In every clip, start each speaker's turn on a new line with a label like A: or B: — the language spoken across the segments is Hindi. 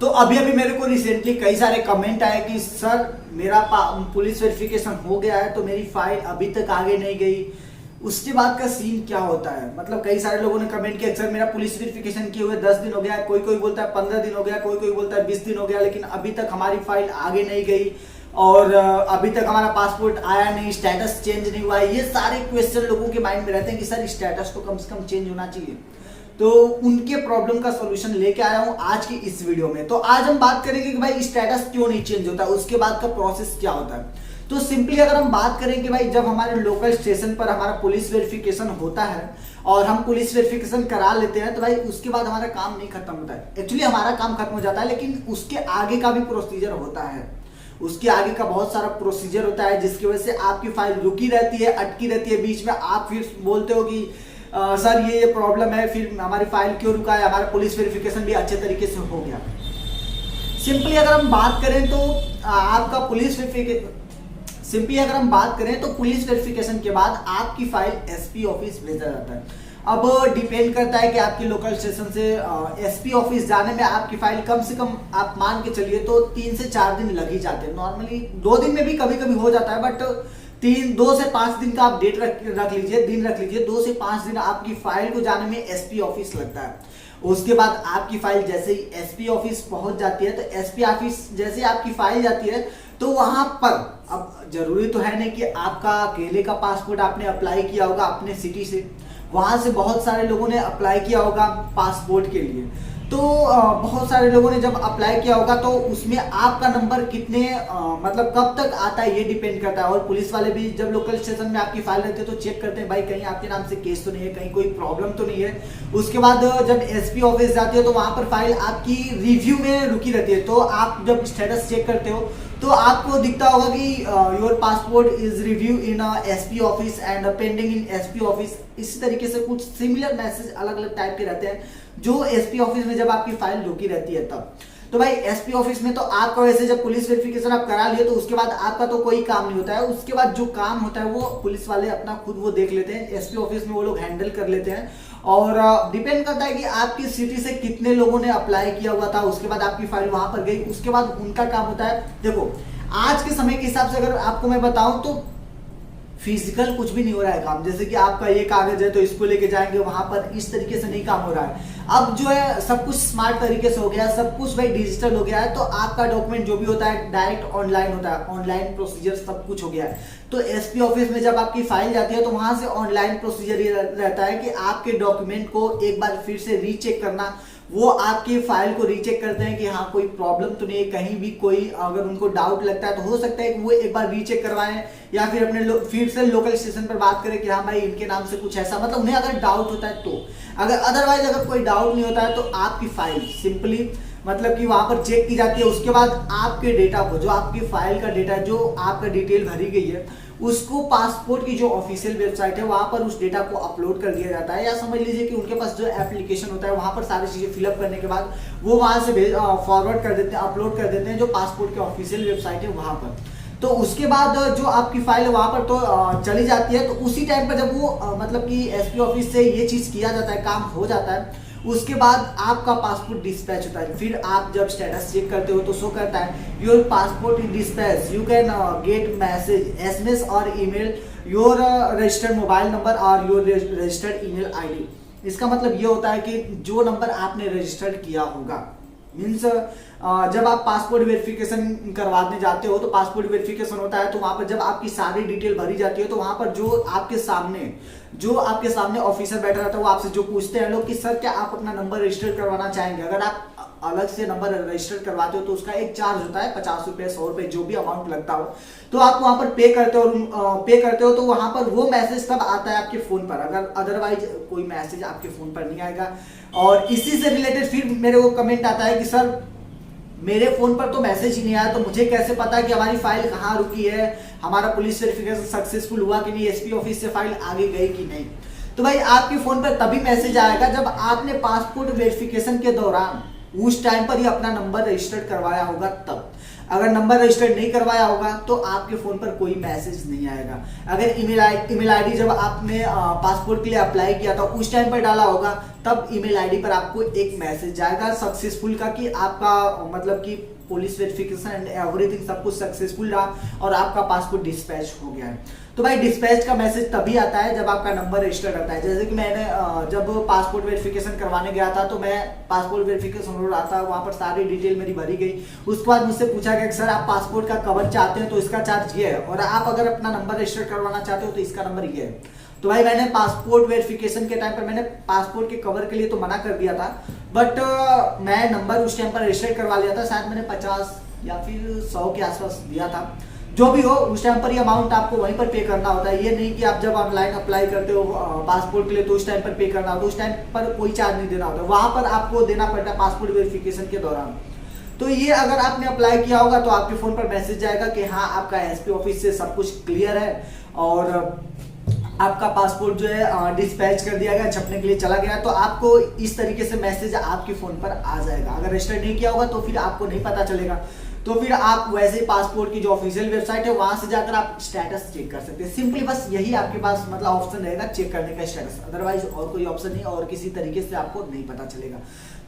A: तो अभी अभी मेरे को रिसेंटली कई सारे कमेंट आए कि सर मेरा पुलिस वेरिफिकेशन हो गया है तो मेरी फाइल अभी तक आगे नहीं गई। उसके बाद का सीन क्या होता है, मतलब कई सारे लोगों ने कमेंट किया सर मेरा पुलिस वेरिफिकेशन किए हुए 10 दिन हो गया, कोई कोई बोलता है 15 दिन हो गया, कोई कोई बोलता है 20 दिन हो गया, लेकिन अभी तक हमारी फाइल आगे नहीं गई और अभी तक हमारा पासपोर्ट आया नहीं, स्टेटस चेंज नहीं हुआ। ये सारे क्वेश्चन लोगों के माइंड में रहते हैं कि सर स्टेटस तो कम से कम चेंज होना चाहिए। तो उनके प्रॉब्लम का सॉल्यूशन लेके आया हूं आज की इस वीडियो में। तो आज हम बात करेंगे कि भाई स्टेटस क्यों नहीं चेंज होता, उसके बाद का प्रोसेस क्या होता है। तो सिंपली अगर हम बात करें कि भाई जब हमारे लोकल स्टेशन पर हमारा पुलिस वेरिफिकेशन होता है और हम पुलिस वेरिफिकेशन करा लेते हैं तो भाई उसके बाद हमारा काम नहीं खत्म होता है। एक्चुअली हमारा काम खत्म हो जाता है, लेकिन उसके आगे का भी प्रोसीजर होता है। उसके आगे का बहुत सारा प्रोसीजर होता है जिसकी वजह से आपकी फाइल रुकी रहती है, अटकी रहती है बीच में। आप फिर बोलते हो कि सर ये प्रॉब्लम है, फिर हमारी फाइल क्यों रुका है, हमारा पुलिस वेरिफिकेशन भी अच्छे तरीके से हो गया। सिंपली अगर हम बात करें तो आपका पुलिस वेरिफिकेशन के बाद आपकी फाइल एसपी ऑफिस भेजा जाता है। अब डिपेंड करता है कि आपके लोकल स्टेशन से एसपी ऑफिस जाने में आपकी फाइल कम से कम आप मान के चलिए तो 3 से 4 दिन लग ही जाते हैं। नॉर्मली 2 दिन में भी कभी कभी हो जाता है, बट 2 से 5 दिन का आप डेट रख लीजिए, दिन रख लीजिए। 2 से 5 दिन आपकी फाइल को जाने में एसपी ऑफिस लगता है। उसके बाद आपकी फाइल जैसे ही एसपी ऑफिस पहुंच जाती है तो एसपी ऑफिस जैसे आपकी फाइल जाती है तो वहां पर अब जरूरी तो है नहीं कि आपका अकेले का पासपोर्ट आपने अप्लाई किया होगा अपने सिटी से, वहां से बहुत सारे लोगों ने अप्लाई किया होगा पासपोर्ट के लिए। तो बहुत सारे लोगों ने जब अप्लाई किया होगा तो उसमें आपका नंबर कितने मतलब कब तक आता है ये डिपेंड करता है। और पुलिस वाले भी जब लोकल स्टेशन में आपकी फाइल रहती है तो चेक करते हैं भाई कहीं आपके नाम से केस तो नहीं है, कहीं कोई प्रॉब्लम तो नहीं है। उसके बाद जब एसपी ऑफिस जाती है तो वहां पर फाइल आपकी रिव्यू में रुकी रहती है। तो आप जब स्टेटस चेक करते हो तो आपको दिखता होगा कि your passport is review in SP office and pending in SP office. इसी तरीके से कुछ सिमिलर मैसेज अलग अलग टाइप के रहते हैं जो एसपी ऑफिस में जब आपकी फाइल रुकी रहती है तब। तो भाई एसपी ऑफिस में तो आपका वैसे जब पुलिस वेरिफिकेशन आप करा लिए तो उसके बाद आपका तो कोई काम नहीं होता है। उसके बाद जो काम होता है वो पुलिस वाले अपना खुद वो देख लेते हैं, एसपी ऑफिस में वो लोग हैंडल कर लेते हैं। और डिपेंड करता है कि आपकी सिटी से कितने लोगों ने अप्लाई किया हुआ था, उसके बाद आपकी फाइल वहां पर गई, उसके बाद उनका काम होता है। देखो आज के समय के हिसाब से अगर आपको मैं बताऊं तो फिजिकल कुछ भी नहीं हो रहा है काम। जैसे कि आपका ये कागज है तो इसको लेके जाएंगे वहां पर, इस तरीके से नहीं काम हो रहा है। अब जो है सब कुछ स्मार्ट तरीके से हो गया है, सब कुछ भाई डिजिटल हो गया है। तो आपका डॉक्यूमेंट जो भी होता है डायरेक्ट ऑनलाइन होता है, ऑनलाइन प्रोसीजर सब कुछ हो गया है। तो एसपी ऑफिस में जब आपकी फाइल जाती है तो वहां से ऑनलाइन प्रोसीजर ये रहता है कि आपके डॉक्यूमेंट को एक बार फिर से रीचेक करना। वो आपकी फाइल को रीचेक करते हैं कि हाँ कोई प्रॉब्लम तो नहीं है, कहीं भी कोई अगर उनको डाउट लगता है तो हो सकता है कि वो एक बार रीचेक करवाएं या फिर अपने फिर से लोकल स्टेशन पर बात करें कि हाँ भाई इनके नाम से कुछ ऐसा, मतलब उन्हें अगर डाउट होता है तो। अगर अदरवाइज अगर कोई डाउट नहीं होता है तो आपकी फाइल सिंपली मतलब कि वहां पर चेक की जाती है। उसके बाद आपके डेटा को, जो आपकी फाइल का डेटा जो आपका डिटेल भरी गई है उसको पासपोर्ट की जो ऑफिशियल वेबसाइट है वहां पर उस डेटा को अपलोड कर दिया जाता है। या समझ लीजिए कि उनके पास जो एप्लीकेशन होता है वहां पर सारी चीजें फिलअप करने के बाद वो वहां से फॉरवर्ड कर देते हैं, अपलोड कर देते हैं जो पासपोर्ट की ऑफिशियल वेबसाइट है वहां पर। तो उसके बाद जो आपकी फाइल वहां पर तो चली जाती है। तो उसी टाइम पर जब वो मतलब कि एसपी ऑफिस से ये चीज किया जाता है, काम हो जाता है, उसके बाद आपका पासपोर्ट डिस्पैच होता है। फिर आप जब स्टेटस चेक करते हो तो शो करता है your passport is dispatch, you can get message SMS और email your registered mobile number और योर रजिस्टर्ड ईमेल आईडी। इसका मतलब ये होता है कि जो नंबर आपने रजिस्टर्ड किया होगा, मीन्स जब आप पासपोर्ट वेरिफिकेशन करवाने जाते हो तो पासपोर्ट वेरिफिकेशन होता है तो वहां पर जब आपकी सारी डिटेल भरी जाती है तो वहां पर जो आपके सामने ऑफिसर बैठा रहता है वो आपसे जो पूछते हैं लोग कि सर क्या आप अपना नंबर रजिस्टर करवाना चाहेंगे। अगर आप अलग से नंबर रजिस्टर करवाते हो तो उसका एक चार्ज होता है 50 रुपए 100 रुपए जो भी अमाउंट लगता हो, तो आप वहां पर पे करते हो तो वहां पर वो मैसेज तब आता है आपके फोन पर। अगर अदरवाइज कोई मैसेज आपके फोन पर नहीं आएगा। और इसी से रिलेटेड फिर मेरे को कमेंट आता है कि सर मेरे फोन पर तो मैसेज ही नहीं आया तो मुझे कैसे पता कि हमारी फाइल कहाँ रुकी है, हमारा पुलिस वेरिफिकेशन सक्सेसफुल हुआ कि नहीं, एसपी ऑफिस से फाइल आगे गई कि नहीं। तो भाई आपके फोन पर तभी मैसेज आएगा जब आपने पासपोर्ट वेरिफिकेशन के दौरान उस टाइम पर ही अपना नंबर रजिस्टर्ड करवाया होगा तब। अगर नंबर रजिस्टर्ड नहीं करवाया होगा तो आपके फोन पर कोई मैसेज नहीं आएगा। अगर ईमेल आईडी जब आपने पासपोर्ट के लिए अप्लाई किया था उस टाइम पर डाला होगा, तब ईमेल आईडी पर आपको एक मैसेज जाएगा सक्सेसफुल का, कि आपका मतलब कि पुलिस वेरिफिकेशन एंड एवरीथिंग सब कुछ सक्सेसफुल रहा और आपका पासपोर्ट डिस्पैच हो गया है। तो भाई डिस्पैच का मैसेज तभी आता है जब आपका नंबर रजिस्टर्ड रहता है। जैसे कि मैंने जब पासपोर्ट वेरिफिकेशन करवाने गया था तो मैं पासपोर्ट वेरिफिकेशन हो रहा था, वहां पर सारी डिटेल मेरी भरी गई। उसके बाद मुझसे पूछा गया कि सर आप पासपोर्ट का कवर चाहते हैं तो इसका चार्ज ये है, और आप अगर अपना नंबर रजिस्टर करवाना चाहते हो तो इसका नंबर ये है। तो भाई मैंने पासपोर्ट वेरिफिकेशन के टाइम पर मैंने पासपोर्ट के कवर के लिए तो मना कर दिया था, बट मैं नंबर उस टाइम पर रजिस्टर करवा लिया था। शायद मैंने 50 या फिर 100 के आसपास दिया था। जो भी हो उस टाइम पर ये अमाउंट आपको वहीं पर पे करना होता है। ये नहीं कि आप जब ऑनलाइन अप्लाई करते हो पासपोर्ट के लिए तो उस टाइम पर पे करना होता है, उस टाइम पर कोई चार्ज नहीं देना होता, वहां पर आपको देना पड़ता है पासपोर्ट वेरिफिकेशन के दौरान। तो ये अगर आपने अप्लाई किया होगा तो आपके फोन पर मैसेज आएगा कि हाँ आपका एसपी ऑफिस से सब कुछ क्लियर है और आपका पासपोर्ट जो है डिस्पैच कर दिया गया, छपने के लिए चला गया। तो आपको इस तरीके से मैसेज आपके फोन पर आ जाएगा। अगर रजिस्टर नहीं किया होगा तो फिर आपको नहीं पता चलेगा, तो फिर आप वैसे पासपोर्ट की जो ऑफिशियल वेबसाइट है वहां से जाकर आप स्टेटस चेक कर सकते हैं। सिंपली बस यही आपके पास मतलब ऑप्शन रहेगा चेक करने का स्टेटस, अदरवाइज और कोई ऑप्शन नहीं और किसी तरीके से आपको नहीं पता चलेगा।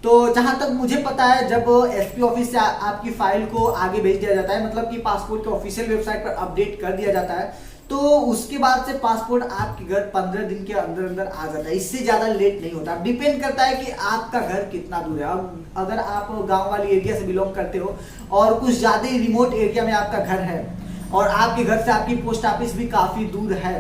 A: तो जहां तक मुझे पता है जब एसपी ऑफिस से आपकी फाइल को आगे भेज दिया जाता है, मतलब कि पासपोर्ट के ऑफिशियल वेबसाइट पर अपडेट कर दिया जाता है, तो उसके बाद से पासपोर्ट आपके घर 15 दिन के अंदर अंदर आ जाता है। इससे ज्यादा लेट नहीं होता। डिपेंड करता है कि आपका घर कितना दूर है। अब अगर आप गांव वाली एरिया से बिलोंग करते हो और कुछ ज्यादा ही रिमोट एरिया में आपका घर है और आपके घर से आपकी पोस्ट ऑफिस भी काफी दूर है,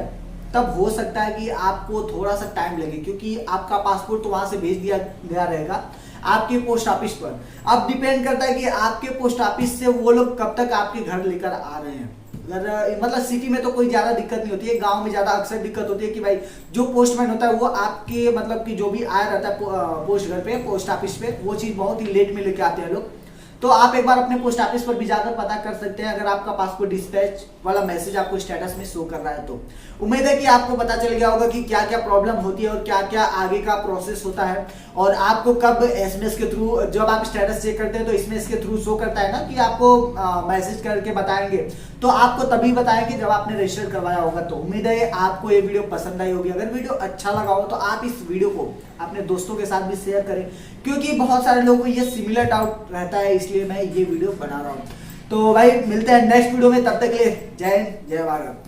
A: तब हो सकता है कि आपको थोड़ा सा टाइम लगे, क्योंकि आपका पासपोर्ट तो वहां से भेज दिया गया रहेगा आपके पोस्ट ऑफिस पर। अब डिपेंड करता है कि आपके पोस्ट ऑफिस से वो लोग कब तक आपके घर लेकर आ रहे हैं। अगर मतलब सिटी में तो कोई ज्यादा दिक्कत नहीं होती है, गांव में ज्यादा अक्सर दिक्कत होती है कि भाई जो पोस्टमैन होता है वो आपके मतलब कि जो भी आया रहता है पोस्ट घर पे पोस्ट ऑफिस पे, वो चीज बहुत ही लेट में लेके आते हैं लोग। तो आप एक बार अपने पोस्ट ऑफिस पर भी जाकर पता कर सकते हैं अगर आपका पासपोर्ट डिस्पैच वाला मैसेज आपको स्टेटस में शो कर रहा है तो। उम्मीद है कि आपको पता चल गया होगा कि क्या क्या प्रॉब्लम होती है और क्या क्या आगे का प्रोसेस होता है, और आपको कब एसएमएस के थ्रू जब आप स्टेटस चेक करते हैं तो एसएमएस के थ्रू शो करता है ना कि आपको मैसेज करके बताएंगे, तो आपको तभी बताएंगे जब आपने रजिस्टर करवाया होगा। तो उम्मीद है आपको ये वीडियो पसंद आई होगी। अगर वीडियो अच्छा लगा हो तो आप इस वीडियो को अपने दोस्तों के साथ भी शेयर करें, क्योंकि बहुत सारे लोगों को ये सिमिलर डाउट रहता है, इसलिए मैं ये वीडियो बना रहा हूँ। तो भाई मिलते हैं नेक्स्ट वीडियो में, तब तक के लिए जय हिंद जय भारत।